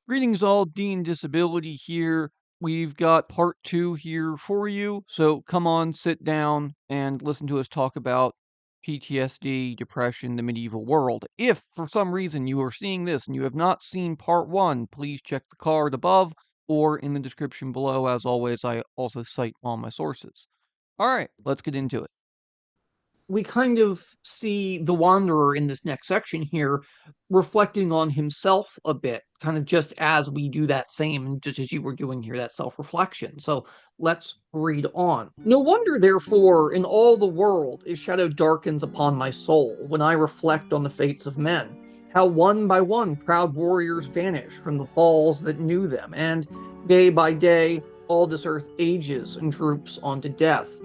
Greetings all, D&Disability here. We've got part 2 here for you, so come on, sit down, and listen to us talk about PTSD, depression, the medieval world. If, for some reason, you are seeing this and you have not seen part 1, please check the card above or in the description below. As always, I also cite all my sources. Alright, let's get into it. We kind of see the Wanderer in this next section here reflecting on himself a bit, kind of just as we do that same, just as you were doing here, that self-reflection. So let's read on. No wonder, therefore, in all the world a shadow darkens upon my soul when I reflect on the fates of men, how one by one proud warriors vanish from the halls that knew them, and day by day all this earth ages and droops onto death.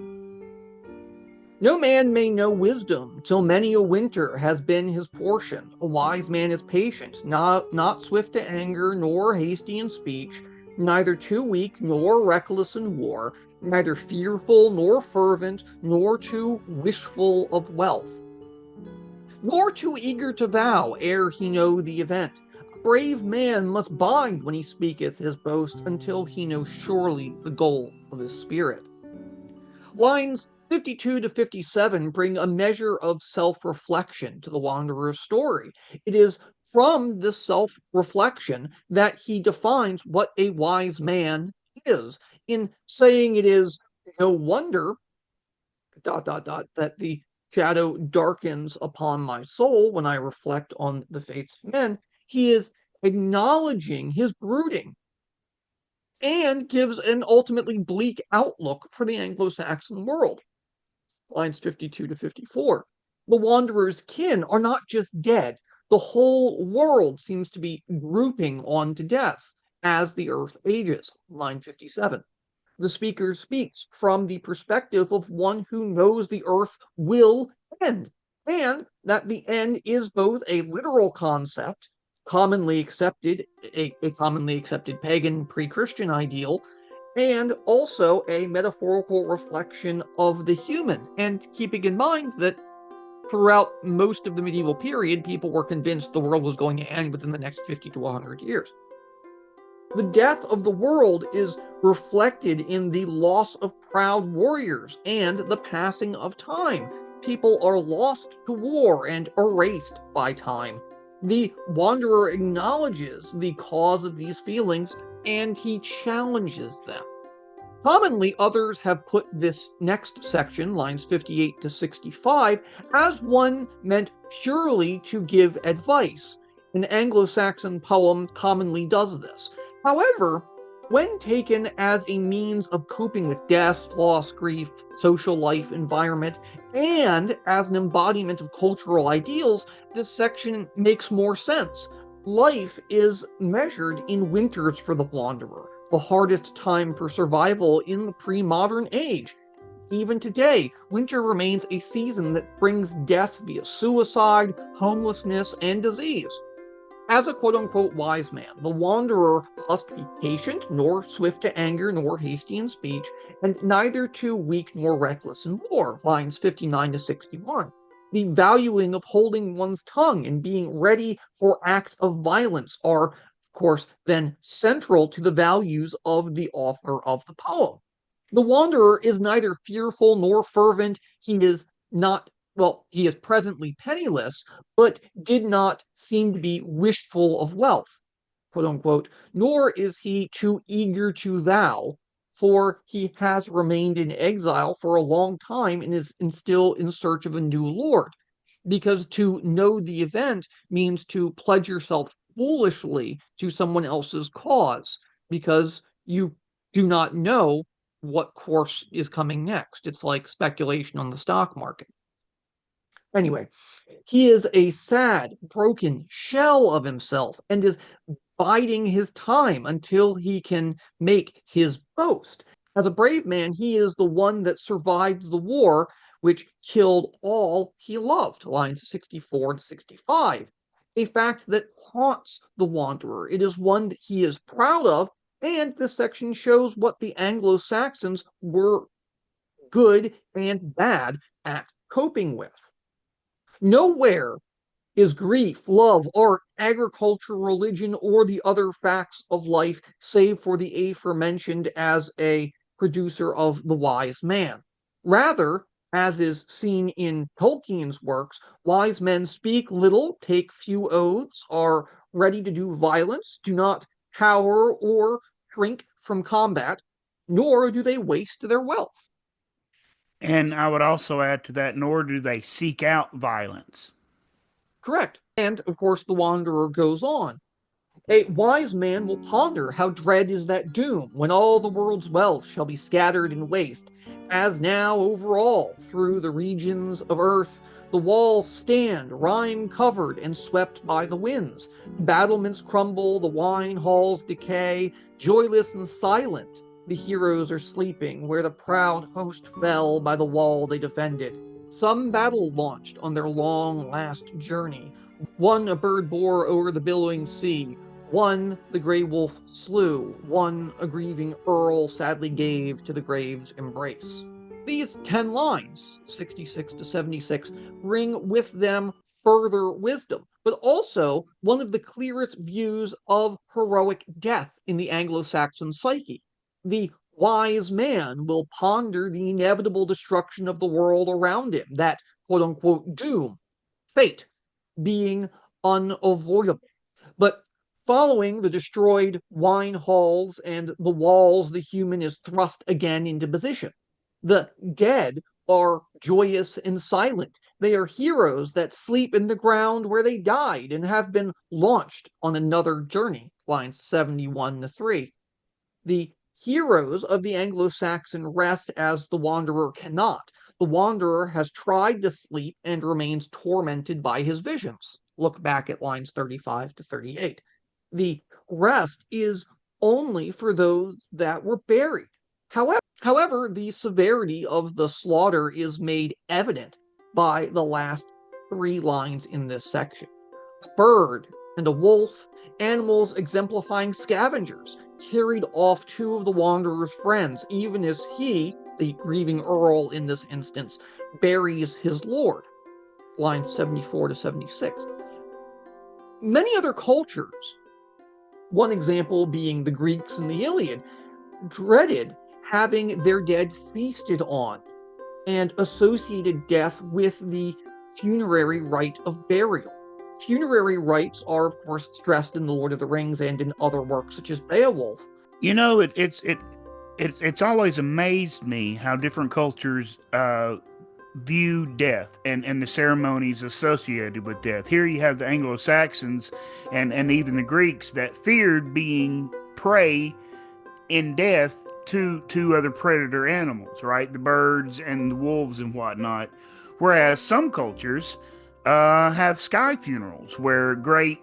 No man may know wisdom till many a winter has been his portion. A wise man is patient, not swift to anger, nor hasty in speech, neither too weak nor reckless in war, neither fearful nor fervent, nor too wishful of wealth, nor too eager to vow ere he know the event. A brave man must bide when he speaketh his boast until he know surely the goal of his spirit. Lines 52 to 57 bring a measure of self reflection to the Wanderer's story. It is from this self reflection that he defines what a wise man is. In saying it is no wonder, that the shadow darkens upon my soul when I reflect on the fates of men, he is acknowledging his brooding and gives an ultimately bleak outlook for the Anglo-Saxon world. Lines 52 to 54. The Wanderer's kin are not just dead, the whole world seems to be drooping on to death as the earth ages. Line 57. The speaker speaks from the perspective of one who knows the earth will end, and that the end is both a literal concept, commonly accepted, a commonly accepted pagan pre-Christian ideal, and also a metaphorical reflection of the human. And keeping in mind that throughout most of the medieval period, people were convinced the world was going to end within the next 50 to 100 years. The death of the world is reflected in the loss of proud warriors and the passing of time. People are lost to war and erased by time. The Wanderer acknowledges the cause of these feelings and he challenges them. Commonly, others have put this next section, lines 58 to 65, as one meant purely to give advice. An Anglo-Saxon poem commonly does this. However, when taken as a means of coping with death, loss, grief, social life, environment, and as an embodiment of cultural ideals, this section makes more sense. Life is measured in winters for the Wanderer, the hardest time for survival in the pre-modern age. Even today, winter remains a season that brings death via suicide, homelessness, and disease. As a quote-unquote wise man, the Wanderer must be patient, nor swift to anger, nor hasty in speech, and neither too weak nor reckless in war, lines 59 to 61. The valuing of holding one's tongue and being ready for acts of violence are, of course, then central to the values of the author of the poem. The Wanderer is neither fearful nor fervent. He is not, well, he is presently penniless, but did not seem to be wishful of wealth, quote unquote, nor is he too eager to vow, for he has remained in exile for a long time and is still in search of a new lord. Because to know the event means to pledge yourself foolishly to someone else's cause, because you do not know what course is coming next. It's like speculation on the stock market. Anyway, he is a sad, broken shell of himself and is biding his time until he can make his boast. As a brave man, he is the one that survived the war, which killed all he loved, lines 64 to 65. A fact that haunts the Wanderer. It is one that he is proud of, and this section shows what the Anglo-Saxons were good and bad at coping with. Nowhere Is grief, love, art, agriculture, religion, or the other facts of life, save for the aforementioned as a producer of the wise man? Rather, as is seen in Tolkien's works, wise men speak little, take few oaths, are ready to do violence, do not cower or shrink from combat, nor do they waste their wealth. And I would also add to that, nor do they seek out violence. Correct. And of course, the wanderer goes on. A wise man will ponder how dread is that doom when all the world's wealth shall be scattered in waste, as now over all through the regions of earth the walls stand rime covered and swept by the winds. The battlements crumble, the wine halls decay, joyless and silent the heroes are sleeping where the proud host fell by the wall they defended. Some battle launched on their long last journey. One a bird bore o'er the billowing sea, one the grey wolf slew, one a grieving earl sadly gave to the grave's embrace. These 10 lines, 66 to 76, bring with them further wisdom, but also one of the clearest views of heroic death in the Anglo-Saxon psyche. The wise man will ponder the inevitable destruction of the world around him, that quote unquote doom, fate, being unavoidable. But following the destroyed wine halls and the walls, the human is thrust again into position. The dead are joyous and silent. They are heroes that sleep in the ground where they died and have been launched on another journey. Lines 71 to 3. The heroes of the Anglo-Saxon rest as the wanderer cannot. The wanderer has tried to sleep and remains tormented by his visions. Look back at lines 35 to 38. The rest is only for those that were buried. However, the severity of the slaughter is made evident by the last 3 lines in this section. A bird and a wolf, animals exemplifying scavengers, carried off 2 of the wanderer's friends, even as he, the grieving earl in this instance, buries his lord. Lines 74 to 76. Many other cultures, one example being the Greeks in the Iliad, dreaded having their dead feasted on and associated death with the funerary rite of burial. Funerary rites are, of course, stressed in The Lord of the Rings and in other works such as Beowulf. You know, it's always amazed me how different cultures view death and the ceremonies associated with death. Here you have the Anglo-Saxons and even the Greeks that feared being prey in death to other predator animals, right? The birds and the wolves and whatnot. Whereas some cultures have sky funerals where great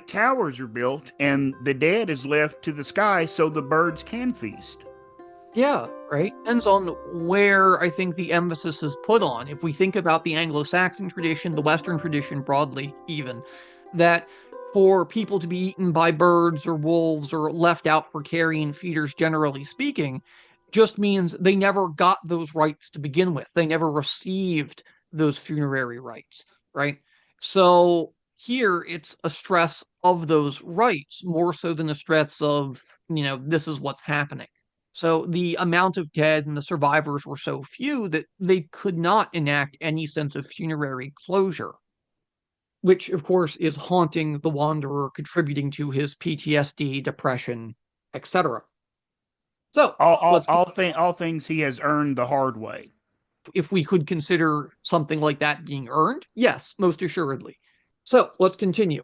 towers are built and the dead is left to the sky so the birds can feast. Yeah, right. Depends on where I think the emphasis is put on. If we think about the Anglo-Saxon tradition, the Western tradition broadly, even, that for people to be eaten by birds or wolves or left out for carrion feeders, generally speaking, just means they never got those rights to begin with. They never received those funerary rights, right? So here it's a stress of those rights more so than a stress of, this is what's happening. So the amount of dead and the survivors were so few that they could not enact any sense of funerary closure, which of course is haunting the wanderer, contributing to his PTSD, depression, etc. So let's, All things he has earned the hard way. if we could consider something like that being earned, yes, most assuredly. So let's continue.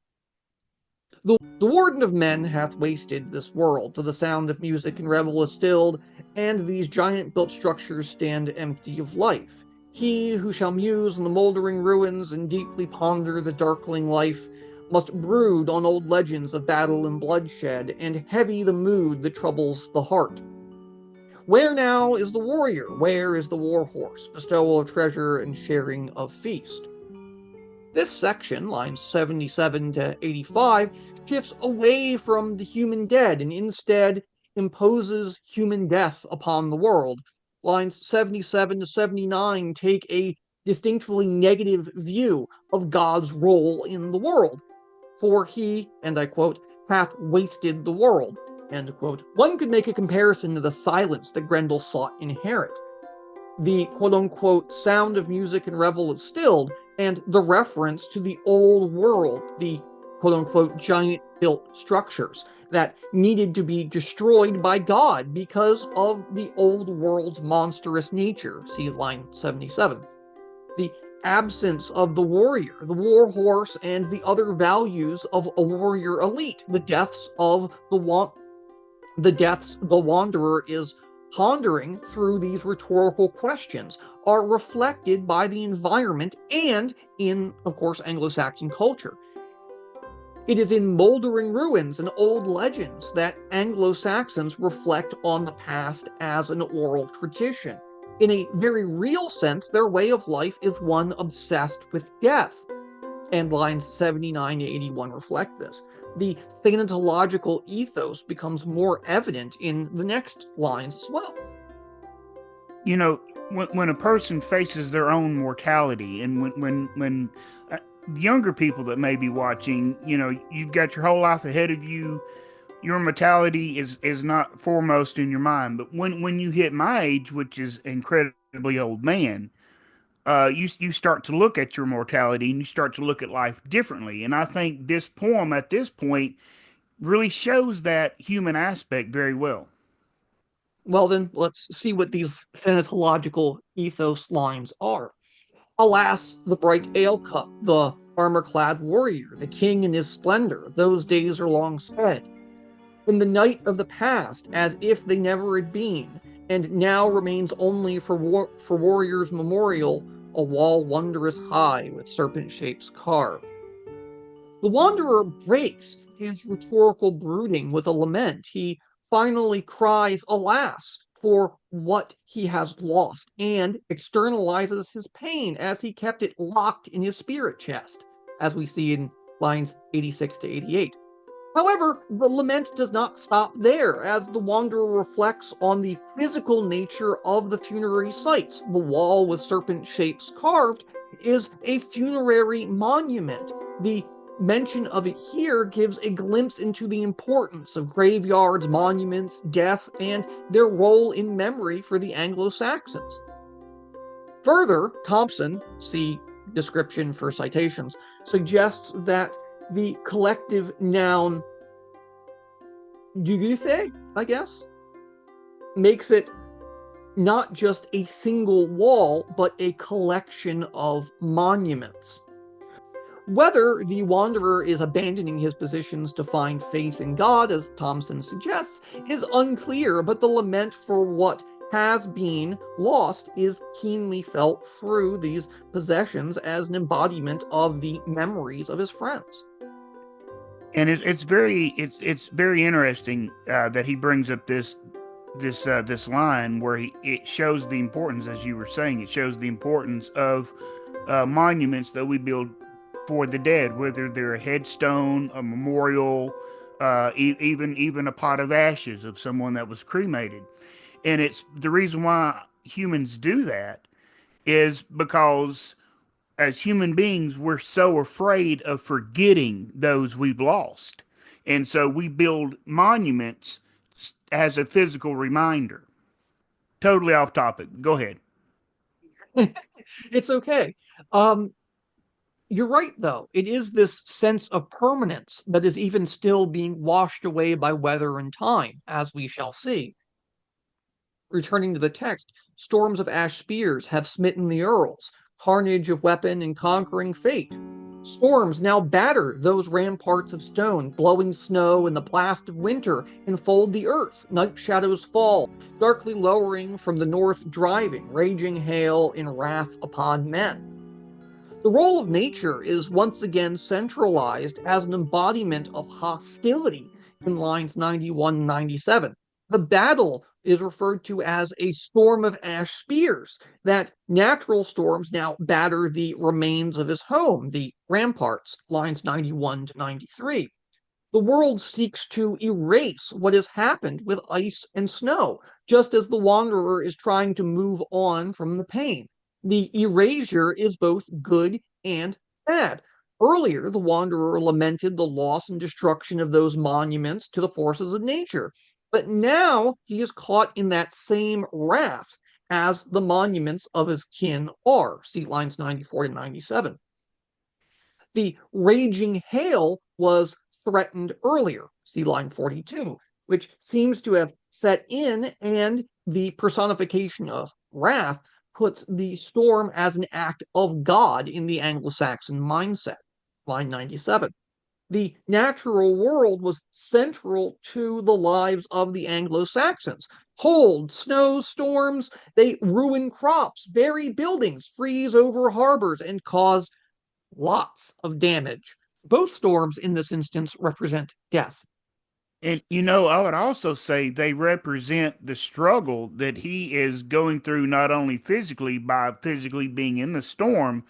The warden of men hath wasted this world, till the sound of music and revel is stilled, and these giant built structures stand empty of life. He who shall muse on the mouldering ruins and deeply ponder the darkling life must brood on old legends of battle and bloodshed, and heavy the mood that troubles the heart. Where now is the warrior? Where is the war horse? Bestowal of treasure and sharing of feast. This section, lines 77 to 85, shifts away from the human dead and instead imposes human death upon the world. Lines 77 to 79 take a distinctly negative view of God's role in the world. For he, and I quote, hath wasted the world, end quote. One could make a comparison to the silence that Grendel sought inherit. The quote unquote sound of music and revel is stilled, and the reference to the old world, the quote unquote giant built structures that needed to be destroyed by God because of the old world's monstrous nature. See line 77. The absence of the warrior, the war horse, and the other values of a warrior elite, the deaths the wanderer is pondering through these rhetorical questions are reflected by the environment and in, of course, Anglo-Saxon culture. It is in moldering ruins and old legends that Anglo-Saxons reflect on the past as an oral tradition. In a very real sense, their way of life is one obsessed with death. And lines 79 to 81 reflect this. The thanatological ethos becomes more evident in the next lines as well. You know, when a person faces their own mortality, and when younger people that may be watching, you've got your whole life ahead of you. Your mortality is not foremost in your mind. But when you hit my age, which is incredibly old man, you start to look at your mortality and you start to look at life differently. And I think this poem at this point really shows that human aspect very well. Well, then, let's see what these thanatological ethos lines are. Alas, the bright ale cup, the armor clad warrior, the king in his splendor, those days are long sped. In the night of the past, as if they never had been, and now remains only for warriors' memorial a wall wondrous high with serpent shapes carved. The wanderer breaks his rhetorical brooding with a lament. He finally cries, alas, for what he has lost, and externalizes his pain as he kept it locked in his spirit chest, as we see in lines 86 to 88. However, the lament does not stop there, as the wanderer reflects on the physical nature of the funerary sites. The wall with serpent shapes carved is a funerary monument. The mention of it here gives a glimpse into the importance of graveyards, monuments, death, and their role in memory for the Anglo-Saxons. Further, Thompson, see description for citations, suggests that the collective noun Duguthe, I guess, makes it not just a single wall, but a collection of monuments. Whether the wanderer is abandoning his positions to find faith in God, as Thompson suggests, is unclear, but the lament for what has been lost is keenly felt through these possessions as an embodiment of the memories of his friends. And it's very interesting that he brings up this line where it shows the importance, as you were saying, it shows the importance of monuments that we build for the dead, whether they're a headstone, a memorial, even a pot of ashes of someone that was cremated. And it's the reason why humans do that is because as human beings, we're so afraid of forgetting those we've lost. And so we build monuments as a physical reminder. Totally off topic. Go ahead. It's okay. Um, you're right, though. It is this sense of permanence that is even still being washed away by weather and time, as we shall see. Returning to the text, storms of ash spears have smitten the earls, carnage of weapon and conquering fate. Storms now batter those ramparts of stone, blowing snow and the blast of winter enfold the earth. Night shadows fall, darkly lowering from the north, driving raging hail in wrath upon men. The role of nature is once again centralized as an embodiment of hostility in lines 91 and 97. The battle is referred to as a storm of ash spears, that natural storms now batter the remains of his home, the ramparts, lines 91 to 93. The world seeks to erase what has happened with ice and snow, just as the wanderer is trying to move on from the pain. The erasure is both good and bad. Earlier, the wanderer lamented the loss and destruction of those monuments to the forces of nature. But now he is caught in that same wrath as the monuments of his kin are. See lines 94 to 97. The raging hail was threatened earlier. See line 42, which seems to have set in, and the personification of wrath puts the storm as an act of God in the Anglo-Saxon mindset. Line 97. The natural world was central to the lives of the Anglo-Saxons. Cold, snow, storms, they ruin crops, bury buildings, freeze over harbors, and cause lots of damage. Both storms in this instance represent death. And I would also say they represent the struggle that he is going through, not only physically by physically being in the storm,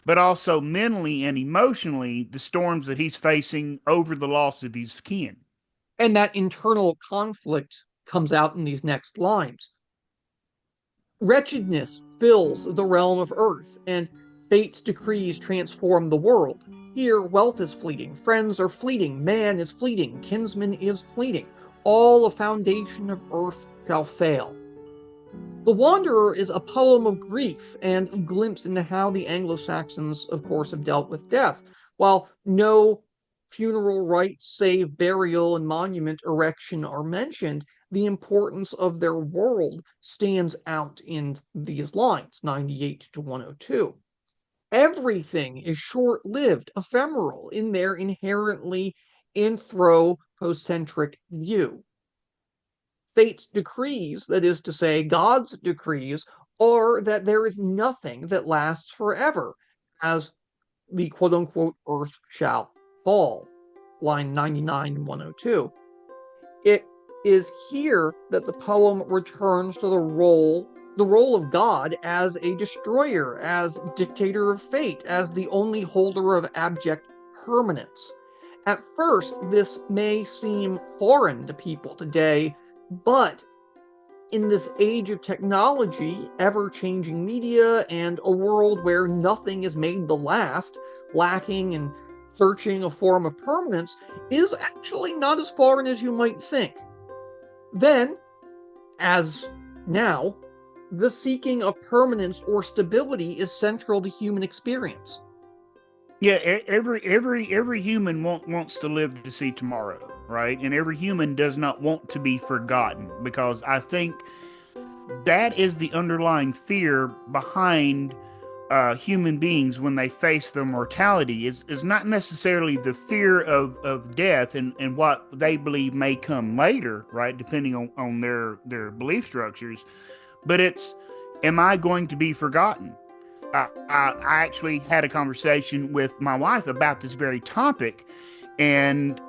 but also mentally and emotionally, the storms that he's facing over the loss of his kin. And that internal conflict comes out in these next lines. Wretchedness fills the realm of earth, and fate's decrees transform the world. Here, wealth is fleeting, friends are fleeting, man is fleeting, kinsman is fleeting. All the foundation of earth shall fail. The Wanderer is a poem of grief and a glimpse into how the Anglo-Saxons, of course, have dealt with death. While no funeral rites save burial and monument erection are mentioned, the importance of their world stands out in these lines, 98 to 102. Everything is short-lived, ephemeral in their inherently anthropocentric view. Fate's decrees, that is to say, God's decrees, are that there is nothing that lasts forever, as the quote unquote earth shall fall. Line 99 and 102. It is here that the poem returns to the role of God as a destroyer, as dictator of fate, as the only holder of abject permanence. At first, this may seem foreign to people today, but in this age of technology, ever changing media, and a world where nothing is made to last, lacking and searching a form of permanence is actually not as foreign as you might think. Then, as now, the seeking of permanence or stability is central to human experience. Yeah, every human wants to live to see tomorrow, right? And every human does not want to be forgotten, because I think that is the underlying fear behind human beings when they face their mortality is not necessarily the fear of death and what they believe may come later, right? Depending on their belief structures, but it's, am I going to be forgotten? I actually had a conversation with my wife about this very topic, and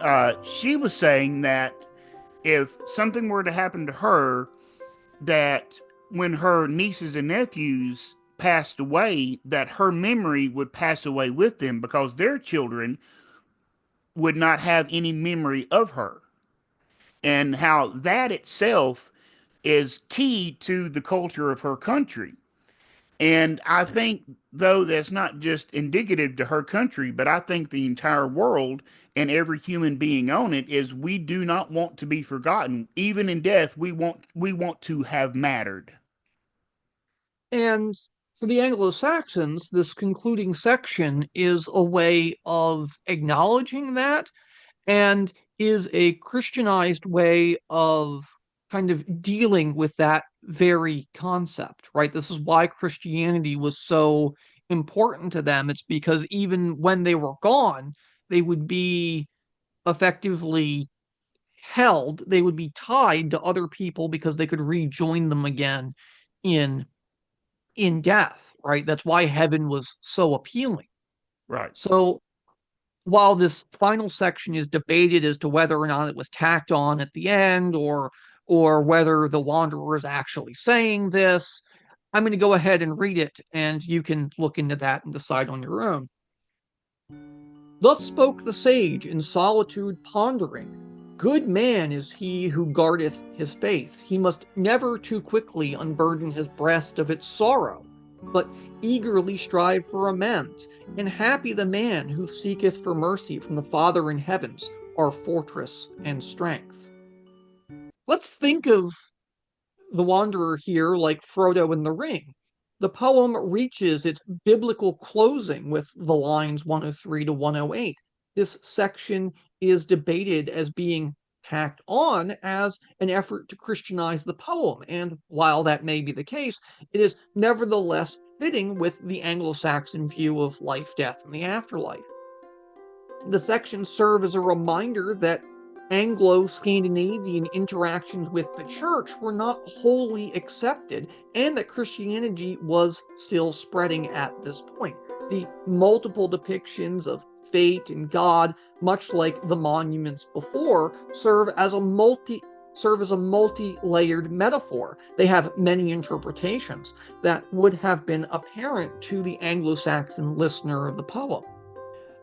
she was saying that if something were to happen to her, that when her nieces and nephews passed away, that her memory would pass away with them because their children would not have any memory of her, and how that itself is key to the culture of her country. And I think, though, that's not just indicative to her country, but I think the entire world and every human being on it is, we do not want to be forgotten. Even in death, we want to have mattered. And for the Anglo-Saxons, this concluding section is a way of acknowledging that, and is a Christianized way of kind of dealing with that very concept, right? This is why Christianity was so important to them. It's because even when they were gone, they would be effectively held, they would be tied to other people because they could rejoin them again in death, right? That's why heaven was so appealing. Right. So while this final section is debated as to whether or not it was tacked on at the end, or whether the Wanderer is actually saying this, I'm going to go ahead and read it, and you can look into that and decide on your own. Thus spoke the sage in solitude pondering. Good man is he who guardeth his faith. He must never too quickly unburden his breast of its sorrow, but eagerly strive for amends, and happy the man who seeketh for mercy from the Father in heavens, our fortress and strength. Let's think of the Wanderer here like Frodo in the Ring. The poem reaches its biblical closing with the lines 103 to 108. This section is debated as being tacked on as an effort to Christianize the poem, and while that may be the case, it is nevertheless fitting with the Anglo-Saxon view of life, death, and the afterlife. The sections serve as a reminder that Anglo-Scandinavian interactions with the church were not wholly accepted, and that Christianity was still spreading at this point. The multiple depictions of fate and God, much like the monuments before, serve as a multi-layered metaphor. They have many interpretations that would have been apparent to the Anglo-Saxon listener of the poem.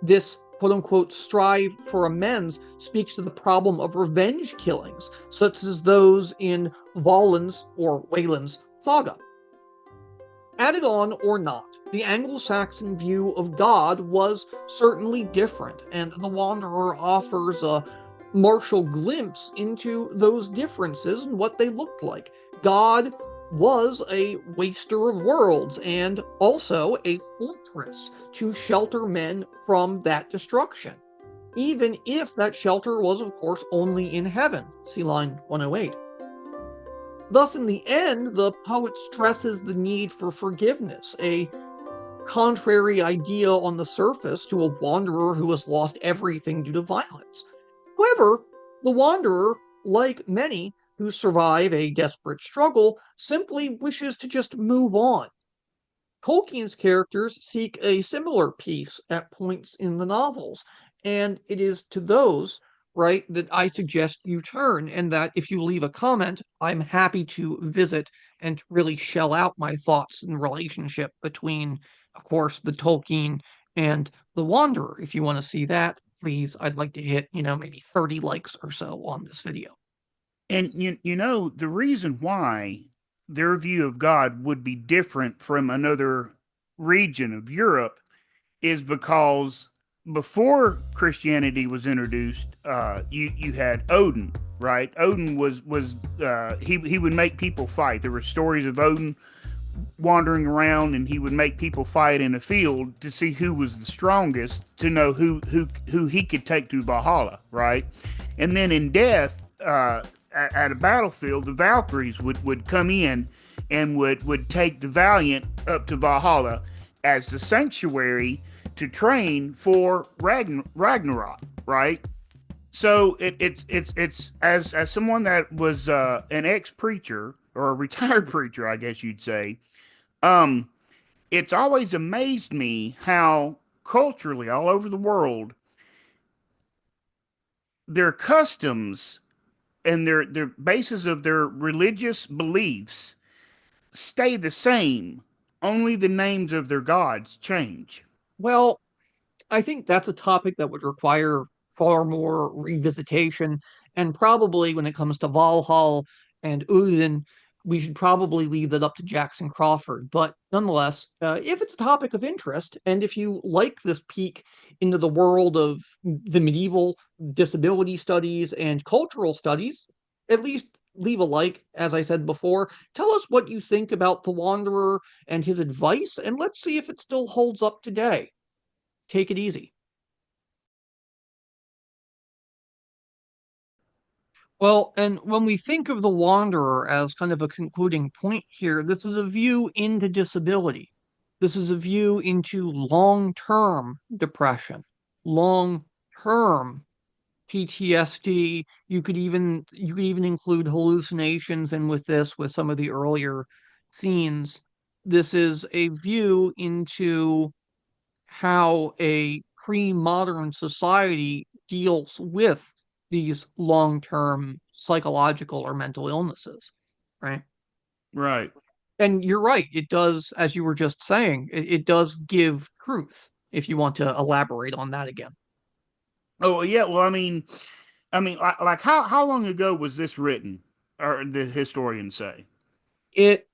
This quote unquote strive for amends speaks to the problem of revenge killings, such as those in Valin's or Wayland's saga. Added on or not, the Anglo-Saxon view of God was certainly different, and the Wanderer offers a martial glimpse into those differences and what they looked like. God was a waster of worlds and also a fortress to shelter men from that destruction, even if that shelter was, of course, only in heaven. See line 108. Thus, in the end, the poet stresses the need for forgiveness, a contrary idea on the surface to a wanderer who has lost everything due to violence. However, the wanderer, like many who survive a desperate struggle, simply wishes to just move on. Tolkien's characters seek a similar peace at points in the novels, and it is to those, right, that I suggest you turn, and that if you leave a comment, I'm happy to visit and really shell out my thoughts and relationship between, of course, the Tolkien and the Wanderer. If you want to see that, please, I'd like to hit, maybe 30 likes or so on this video. And the reason why their view of God would be different from another region of Europe is because before Christianity was introduced, you had Odin, right? Odin was he would make people fight. There were stories of Odin wandering around, and he would make people fight in a field to see who was the strongest, to know who he could take to Valhalla, right? And then in death, at a battlefield, the Valkyries would come in and would take the valiant up to Valhalla as the sanctuary to train for Ragnarok, right? So it's as someone that was an ex preacher or a retired preacher, I guess you'd say. Um, it's always amazed me how culturally all over the world their customs and their basis of their religious beliefs stay the same. Only the names of their gods change. Well, I think that's a topic that would require far more revisitation, and probably when it comes to Valhalla and Odin, we should probably leave that up to Jackson Crawford. But nonetheless, if it's a topic of interest, and if you like this peek into the world of the medieval disability studies and cultural studies, at least leave a like, as I said before. Tell us what you think about the Wanderer and his advice, and let's see if it still holds up today. Take it easy. Well, and when we think of the Wanderer as kind of a concluding point here, this is a view into disability. This is a view into long-term depression, long-term PTSD. You could even include hallucinations, and with this, with some of the earlier scenes, this is a view into how a pre-modern society deals with these long-term psychological or mental illnesses, right? Right. And you're right, it does, as you were just saying, it does give truth, if you want to elaborate on that again. Oh yeah. Well, like how long ago was this written, or the historians say? It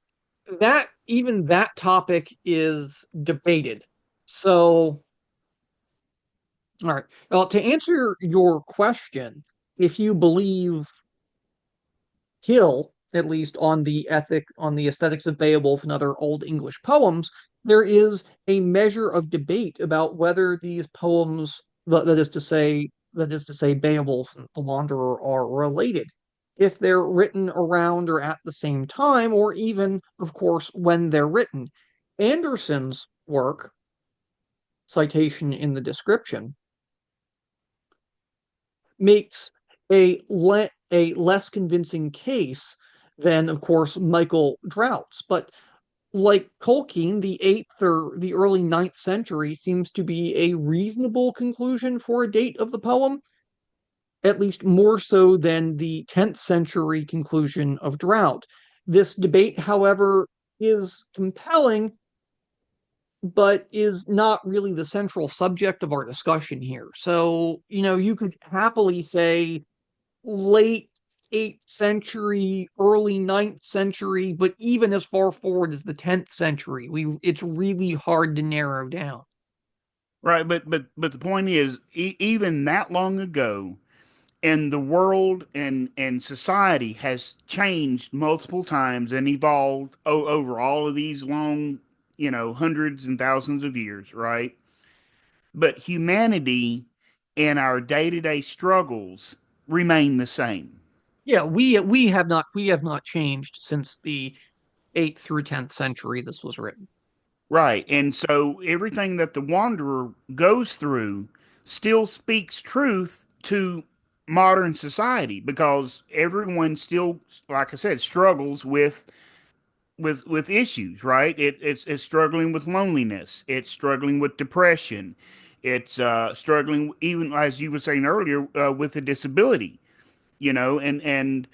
that even that topic is debated. So, all right. Well, to answer your question, if you believe Hill, at least on the aesthetics of Beowulf and other Old English poems, there is a measure of debate about whether these poems, that is to say, Beowulf and the Wanderer are related, if they're written around or at the same time, or even, of course, when they're written. Anderson's work, citation in the description, makes a less convincing case than, of course, Michael Drout's. But like Tolkien, the 8th or the early 9th century seems to be a reasonable conclusion for a date of the poem, at least more so than the 10th century conclusion of Drought. This debate, however, is compelling, but is not really the central subject of our discussion here. So, you could happily say late 8th century, early 9th century, but even as far forward as the 10th century, it's really hard to narrow down. Right, but the point is, even that long ago, and the world and society has changed multiple times and evolved over all of these long, hundreds and thousands of years, right? But humanity and our day-to-day struggles remain the same. Yeah, we have not changed since the 8th through 10th century this was written. Right. And so everything that the wanderer goes through still speaks truth to modern society because everyone still, like I said, struggles with issues, right? It's struggling with loneliness. It's struggling with depression. It's struggling, even as you were saying earlier, with a disability, and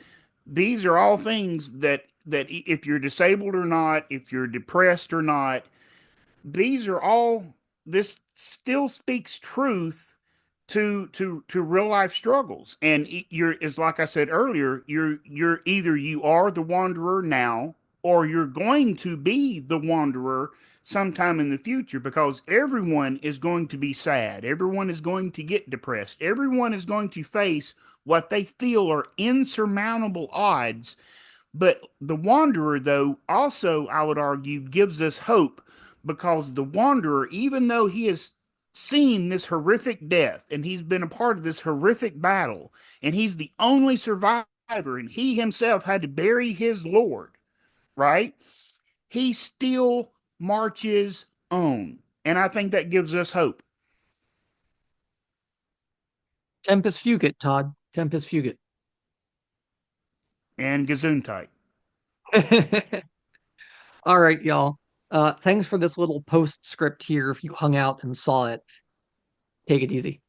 these are all things that if you're disabled or not, if you're depressed or not, these are all this still speaks truth to real life struggles. And you're, it's like I said earlier, you're either you are the wanderer now or you're going to be the wanderer sometime in the future, because everyone is going to be sad, everyone is going to get depressed, everyone is going to face what they feel are insurmountable odds. But the Wanderer, though, also, I would argue, gives us hope, because the Wanderer, even though he has seen this horrific death and he's been a part of this horrific battle, and he's the only survivor, and he himself had to bury his Lord, right? He still marches on. And I think that gives us hope. Tempus fugit, Todd. Tempus fugit. And Gesundheit. All right, y'all. Thanks for this little postscript here. If you hung out and saw it, take it easy.